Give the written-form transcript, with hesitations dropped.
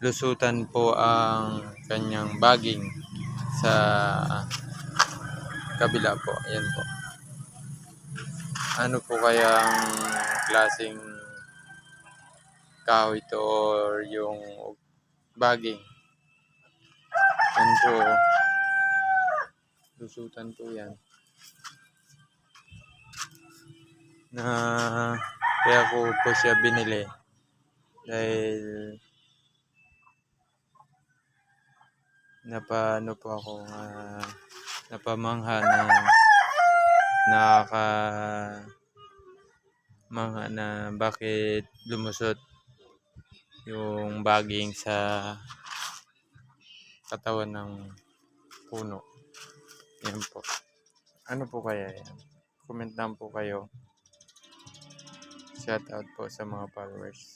lusutan po ang kanyang baging sa kabila po. Ayan po. Ano po kayang klaseng kahoy ito or yung baging? Yan po. Lusutan po yan. Na kaya ko po siya binili dahil napano po ako napamangha na bakit lumusot yung baging sa katawan ng puno. Yan po. Ano po kaya yan? Comment lang po kayo. Shout out po sa mga followers.